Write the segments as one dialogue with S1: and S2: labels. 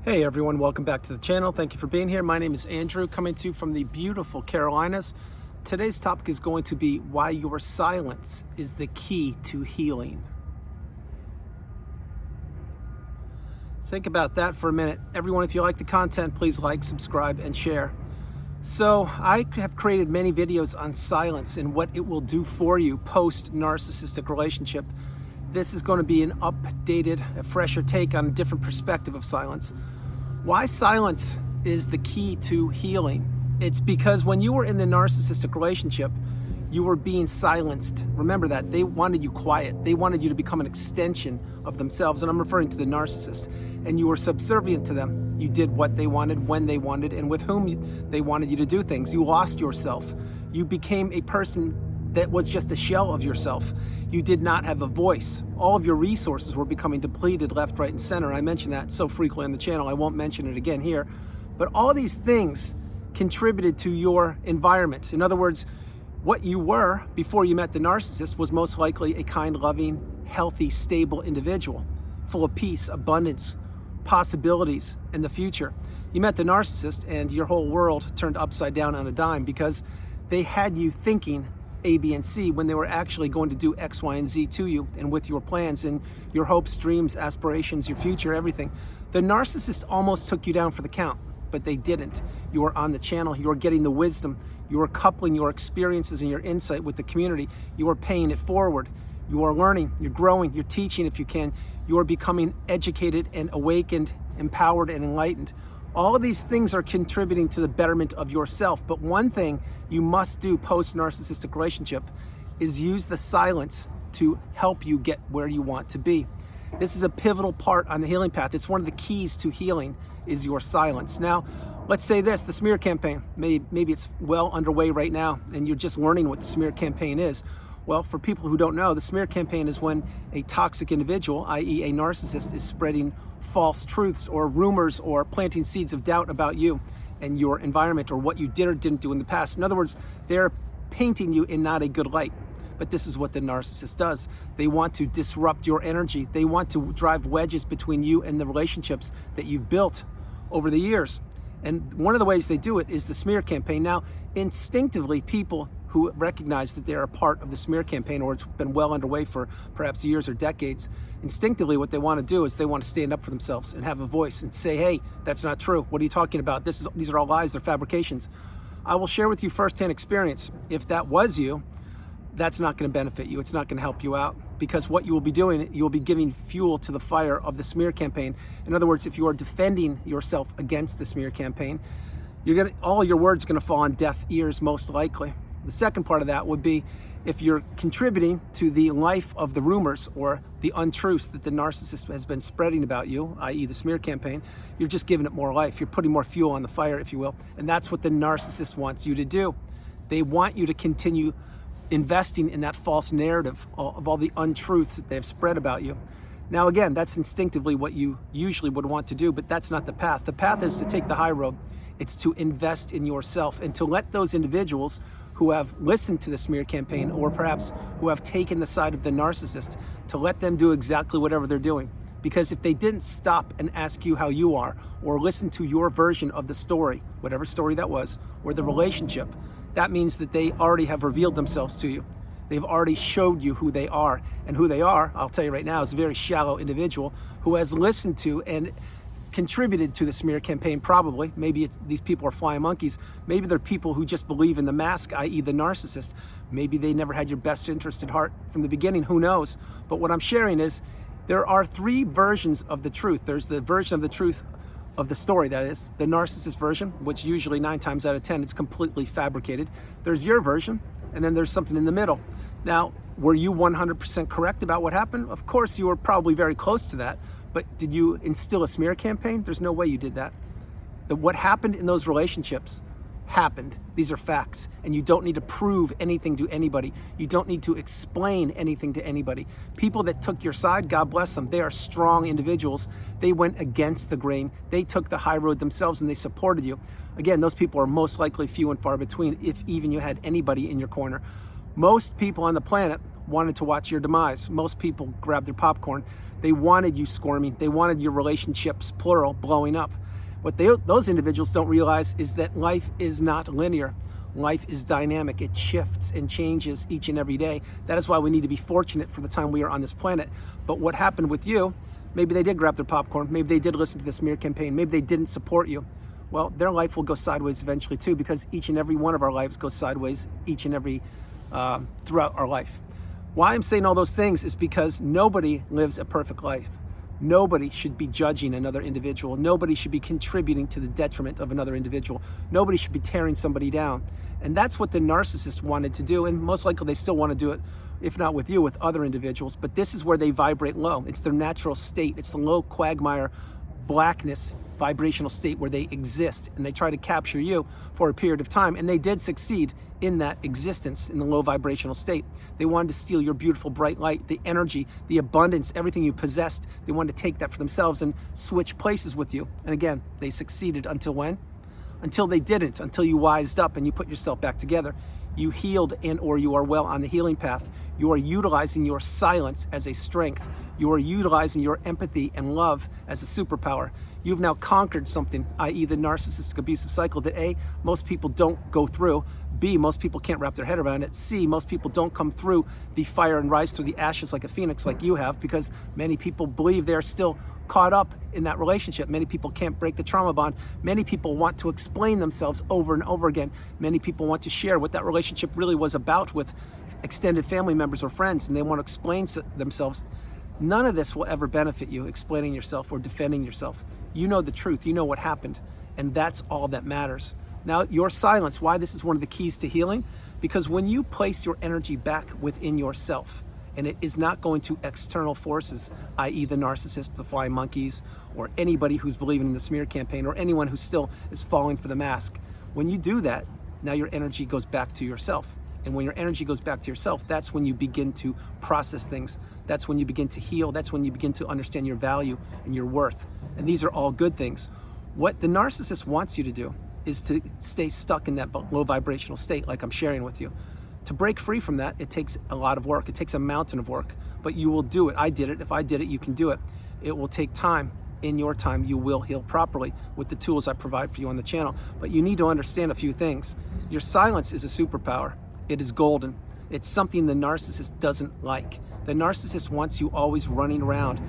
S1: Hey everyone, welcome back to the channel. Thank you for being here. My name is Andrew, coming to you from the beautiful Carolinas. Today's topic is going to be why your silence is the key to healing. Think about that for a minute. Everyone, if you like the content, please like, subscribe, and share. So I have created many videos on silence and what it will do for you post-narcissistic relationship. This is going to be an updated, a fresher take on a different perspective of silence. Why silence is the key to healing? It's because when you were in the narcissistic relationship, you were being silenced. Remember that. They wanted you quiet. They wanted you to become an extension of themselves. And I'm referring to the narcissist. And you were subservient to them. You did what they wanted, when they wanted, and with whom they wanted you to do things. You lost yourself. You became a person that was just a shell of yourself. You did not have a voice. All of your resources were becoming depleted left, right, and center. I mention that so frequently on the channel, I won't mention it again here. But all these things contributed to your environment. In other words, what you were before you met the narcissist was most likely a kind, loving, healthy, stable individual, full of peace, abundance, possibilities in the future. You met the narcissist and your whole world turned upside down on a dime because they had you thinking A, B, and C when they were actually going to do X, Y, and Z to you and with your plans and your hopes, dreams, aspirations, your future, everything. The narcissist almost took you down for the count, but they didn't. You were on the channel, you were getting the wisdom, you were coupling your experiences and your insight with the community, you were paying it forward, you are learning, you're growing, you're teaching if you can, you are becoming educated and awakened, empowered, and enlightened. All of these things are contributing to the betterment of yourself. But one thing you must do post-narcissistic relationship is use the silence to help you get where you want to be. This is a pivotal part on the healing path. It's one of the keys to healing is your silence. Now, let's say this, the smear campaign. Maybe it's well underway right now and you're just learning what the smear campaign is. Well, for people who don't know, the smear campaign is when a toxic individual, i.e. a narcissist, is spreading false truths or rumors or planting seeds of doubt about you and your environment or what you did or didn't do in the past. In other words, they're painting you in not a good light. But this is what the narcissist does. They want to disrupt your energy. They want to drive wedges between you and the relationships that you've built over the years. And one of the ways they do it is the smear campaign. Now, instinctively, people who recognize that they're a part of the smear campaign or it's been well underway for perhaps years or decades, instinctively what they want to do is they want to stand up for themselves and have a voice and say, hey, that's not true. What are you talking about? These are all lies, they're fabrications. I will share with you firsthand experience. If that was you, that's not going to benefit you. It's not going to help you out because what you will be doing, you will be giving fuel to the fire of the smear campaign. In other words, if you are defending yourself against the smear campaign, all your words are going to fall on deaf ears most likely. The second part of that would be if you're contributing to the life of the rumors or the untruths that the narcissist has been spreading about you, i.e. the smear campaign, you're just giving it more life. You're putting more fuel on the fire, if you will. And that's what the narcissist wants you to do. They want you to continue investing in that false narrative of all the untruths that they've spread about you. Now, again, that's instinctively what you usually would want to do, but that's not the path. The path is to take the high road. It's to invest in yourself and to let those individuals who have listened to the smear campaign or perhaps who have taken the side of the narcissist, to let them do exactly whatever they're doing. Because if they didn't stop and ask you how you are or listen to your version of the story, whatever story that was, or the relationship, that means that they already have revealed themselves to you. They've already showed you who they are. And who they are, I'll tell you right now, is a very shallow individual who has listened to and contributed to the smear campaign probably. Maybe these people are flying monkeys. Maybe they're people who just believe in the mask, i.e. the narcissist. Maybe they never had your best interest at heart from the beginning, who knows? But what I'm sharing is there are three versions of the truth. There's the version of the truth of the story, that is, the narcissist version, which usually 9 times out of 10, it's completely fabricated. There's your version, and then there's something in the middle. Now, were you 100% correct about what happened? Of course, you were probably very close to that. But did you instill a smear campaign? There's no way you did that. What happened in those relationships happened. These are facts. And you don't need to prove anything to anybody. You don't need to explain anything to anybody. People that took your side, God bless them. They are strong individuals. They went against the grain. They took the high road themselves and they supported you. Again, those people are most likely few and far between, if even you had anybody in your corner. Most people on the planet wanted to watch your demise. Most people grabbed their popcorn. They wanted you squirming. They wanted your relationships, plural, blowing up. What those individuals don't realize is that life is not linear. Life is dynamic. It shifts and changes each and every day. That is why we need to be fortunate for the time we are on this planet. But what happened with you, maybe they did grab their popcorn. Maybe they did listen to the smear campaign. Maybe they didn't support you. Well, their life will go sideways eventually too, because each and every one of our lives goes sideways each and every throughout our life. Why I'm saying all those things is because nobody lives a perfect life. Nobody should be judging another individual. Nobody should be contributing to the detriment of another individual. Nobody should be tearing somebody down. And that's what the narcissist wanted to do, and most likely they still want to do it, if not with you, with other individuals. But this is where they vibrate low. It's their natural state. It's the low quagmire blackness vibrational state where they exist, and they try to capture you for a period of time, and they did succeed in that existence in the low vibrational state. They wanted to steal your beautiful bright light, the energy, the abundance, everything you possessed. They wanted to take that for themselves and switch places with you. And again, they succeeded until when? Until they didn't, until you wised up and you put yourself back together. You healed and or you are well on the healing path. You are utilizing your silence as a strength. You are utilizing your empathy and love as a superpower. You've now conquered something, i.e. the narcissistic abusive cycle that A, most people don't go through. B, most people can't wrap their head around it. C, most people don't come through the fire and rise through the ashes like a phoenix like you have, because many people believe they're still caught up in that relationship. Many people can't break the trauma bond. Many people want to explain themselves over and over again. Many people want to share what that relationship really was about with extended family members or friends, and they want to explain themselves. None of this will ever benefit you, explaining yourself or defending yourself. You know the truth, you know what happened, and that's all that matters. Now, your silence, why this is one of the keys to healing, because when you place your energy back within yourself, and it is not going to external forces, i.e. the narcissist, the flying monkeys, or anybody who's believing in the smear campaign, or anyone who still is falling for the mask. When you do that, now your energy goes back to yourself. And when your energy goes back to yourself, that's when you begin to process things. That's when you begin to heal. That's when you begin to understand your value and your worth. And these are all good things. What the narcissist wants you to do is to stay stuck in that low vibrational state like I'm sharing with you. To break free from that, it takes a lot of work. It takes a mountain of work, but you will do it. I did it. If I did it, you can do it. It will take time. In your time, you will heal properly with the tools I provide for you on the channel. But you need to understand a few things. Your silence is a superpower. It is golden. It's something the narcissist doesn't like. The narcissist wants you always running around,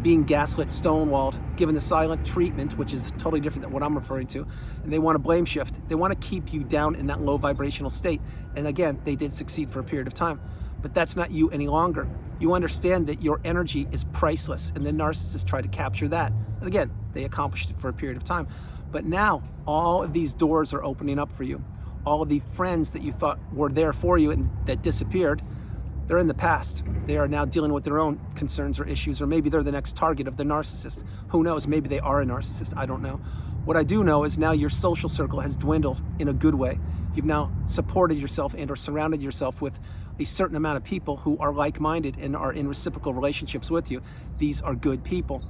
S1: being gaslit, stonewalled, given the silent treatment, which is totally different than what I'm referring to. And they want to blame shift. They want to keep you down in that low vibrational state. And again, they did succeed for a period of time, but that's not you any longer. You understand that your energy is priceless, and the narcissists try to capture that. And again, they accomplished it for a period of time. But now all of these doors are opening up for you. All of the friends that you thought were there for you and that disappeared, they're in the past. They are now dealing with their own concerns or issues, or maybe they're the next target of the narcissist. Who knows? Maybe they are a narcissist. I don't know. What I do know is now your social circle has dwindled in a good way. You've now supported yourself and or surrounded yourself with a certain amount of people who are like-minded and are in reciprocal relationships with you. These are good people.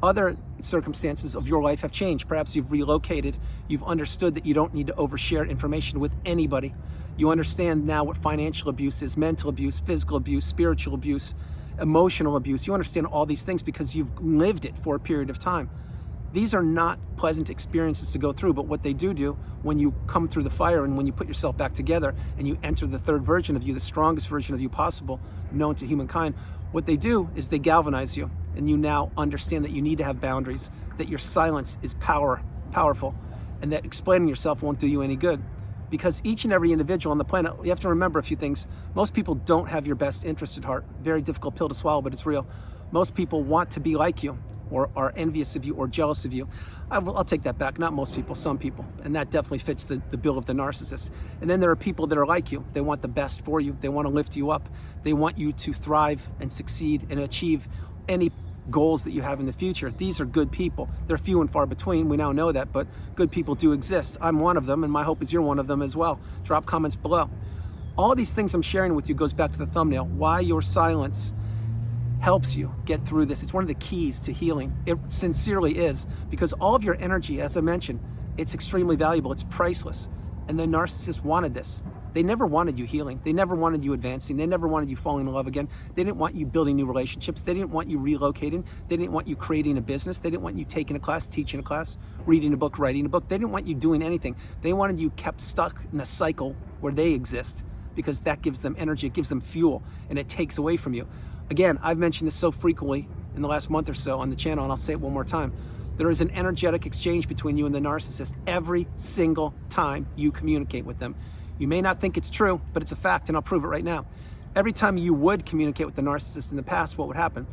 S1: Other circumstances of your life have changed. Perhaps you've relocated. You've understood that you don't need to overshare information with anybody. You understand now what financial abuse is, mental abuse, physical abuse, spiritual abuse, emotional abuse. You understand all these things because you've lived it for a period of time. These are not pleasant experiences to go through, but what they do when you come through the fire and when you put yourself back together and you enter the third version of you, the strongest version of you possible, known to humankind, what they do is they galvanize you, and you now understand that you need to have boundaries, that your silence is powerful, and that explaining yourself won't do you any good. Because each and every individual on the planet, you have to remember a few things. Most people don't have your best interest at heart. Very difficult pill to swallow, but it's real. Most people want to be like you, or are envious of you, or jealous of you. I'll take that back. Not most people, some people. And that definitely fits the bill of the narcissist. And then there are people that are like you. They want the best for you. They want to lift you up. They want you to thrive and succeed and achieve any goals that you have in the future. These are good people. They're few and far between. We now know that, but good people do exist. I'm one of them, and my hope is you're one of them as well. Drop comments below. All these things I'm sharing with you goes back to the thumbnail. Why your silence helps you get through this. It's one of the keys to healing. It sincerely is, because all of your energy, as I mentioned, it's extremely valuable. It's priceless. And the narcissist wanted this. They never wanted you healing. They never wanted you advancing. They never wanted you falling in love again. They didn't want you building new relationships. They didn't want you relocating. They didn't want you creating a business. They didn't want you taking a class, teaching a class, reading a book, writing a book. They didn't want you doing anything. They wanted you kept stuck in a cycle where they exist, because that gives them energy, it gives them fuel, and it takes away from you. Again, I've mentioned this so frequently in the last month or so on the channel, and I'll say it one more time. There is an energetic exchange between you and the narcissist every single time you communicate with them. You may not think it's true, but it's a fact, and I'll prove it right now. Every time you would communicate with the narcissist in the past, what would happen?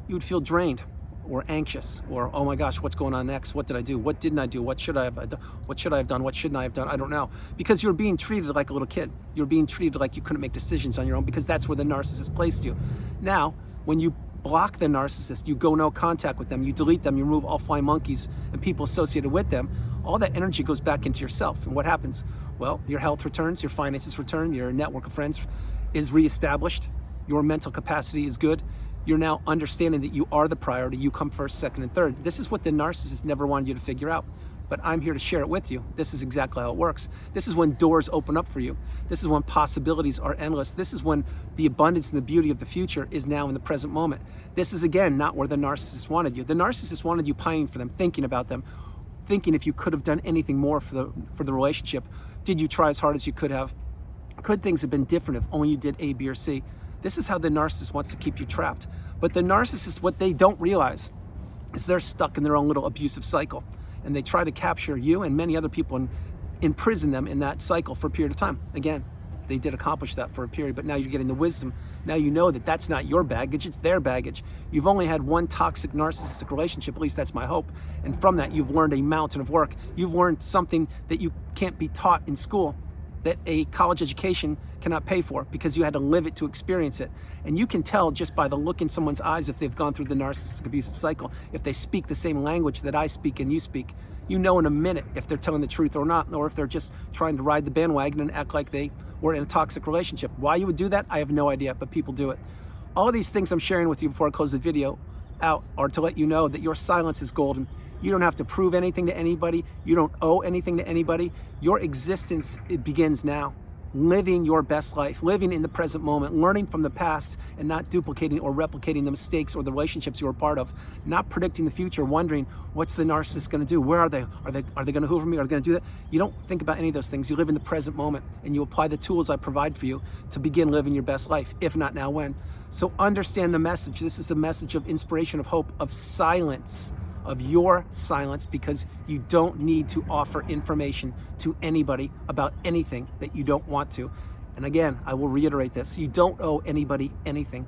S1: You would feel drained or anxious, or, oh my gosh, what's going on next? What did I do? What didn't I do? What should I have done? What should I have done? What shouldn't I have done? I don't know. Because you're being treated like a little kid. You're being treated like you couldn't make decisions on your own, because that's where the narcissist placed you. Now, when you block the narcissist, you go no contact with them, you delete them, you remove all flying monkeys and people associated with them, all that energy goes back into yourself. And what happens? Well, your health returns, your finances return, your network of friends is reestablished, your mental capacity is good. You're now understanding that you are the priority, you come first, second, and third. This is what the narcissist never wanted you to figure out, but I'm here to share it with you. This is exactly how it works. This is when doors open up for you. This is when possibilities are endless. This is when the abundance and the beauty of the future is now in the present moment. This is, again, not where the narcissist wanted you. The narcissist wanted you pining for them, thinking about them, thinking if you could have done anything more for the relationship. Did you try as hard as you could have? Could things have been different if only you did A, B, or C? This is how the narcissist wants to keep you trapped. But the narcissist, what they don't realize is they're stuck in their own little abusive cycle. And they try to capture you and many other people and imprison them in that cycle for a period of time. Again, they did accomplish that for a period, but now you're getting the wisdom. Now you know that that's not your baggage, it's their baggage. You've only had one toxic narcissistic relationship, at least that's my hope. And from that, you've learned a mountain of work. You've learned something that you can't be taught in school, that a college education cannot pay for, because you had to live it to experience it. And you can tell just by the look in someone's eyes if they've gone through the narcissistic abusive cycle, if they speak the same language that I speak and you speak. You know in a minute if they're telling the truth or not, or if they're just trying to ride the bandwagon and act like they were in a toxic relationship. Why you would do that, I have no idea, but people do it. All of these things I'm sharing with you before I close the video out are to let you know that your silence is golden. You don't have to prove anything to anybody. You don't owe anything to anybody. Your existence, it begins now. Living your best life, living in the present moment, learning from the past and not duplicating or replicating the mistakes or the relationships you were part of, not predicting the future, wondering what's the narcissist going to do? Where are they? Are they going to hoover me? Are they going to do that? You don't think about any of those things. You live in the present moment and you apply the tools I provide for you to begin living your best life. If not now, when? So understand the message. This is a message of inspiration, of hope, of silence, of your silence, because you don't need to offer information to anybody about anything that you don't want to. And again, I will reiterate this, you don't owe anybody anything.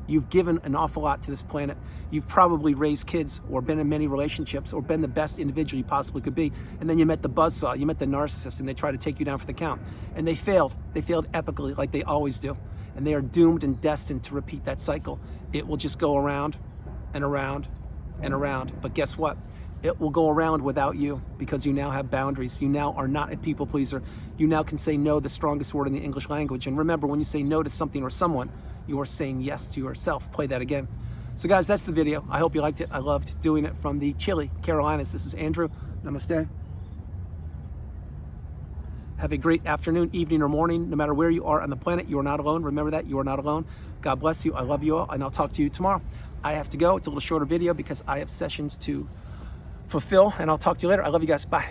S1: You've given an awful lot to this planet. You've probably raised kids or been in many relationships or been the best individual you possibly could be. And then you met the buzzsaw, you met the narcissist, and they try to take you down for the count. And they failed. They failed epically, like they always do. And they are doomed and destined to repeat that cycle. It will just go around and around and around. But guess what? It will go around without you, because you now have boundaries. You now are not a people pleaser. You now can say no, the strongest word in the English language. And remember, when you say no to something or someone, you are saying yes to yourself. Play that again. So guys, that's the video. I hope you liked it. I loved doing it from the chilly Carolinas. This is Andrew. Namaste. Have a great afternoon, evening, or morning. No matter where you are on the planet, you are not alone. Remember that, you are not alone. God bless you. I love you all, and I'll talk to you tomorrow. I have to go. It's a little shorter video because I have sessions to fulfill, and I'll talk to you later. I love you guys. Bye.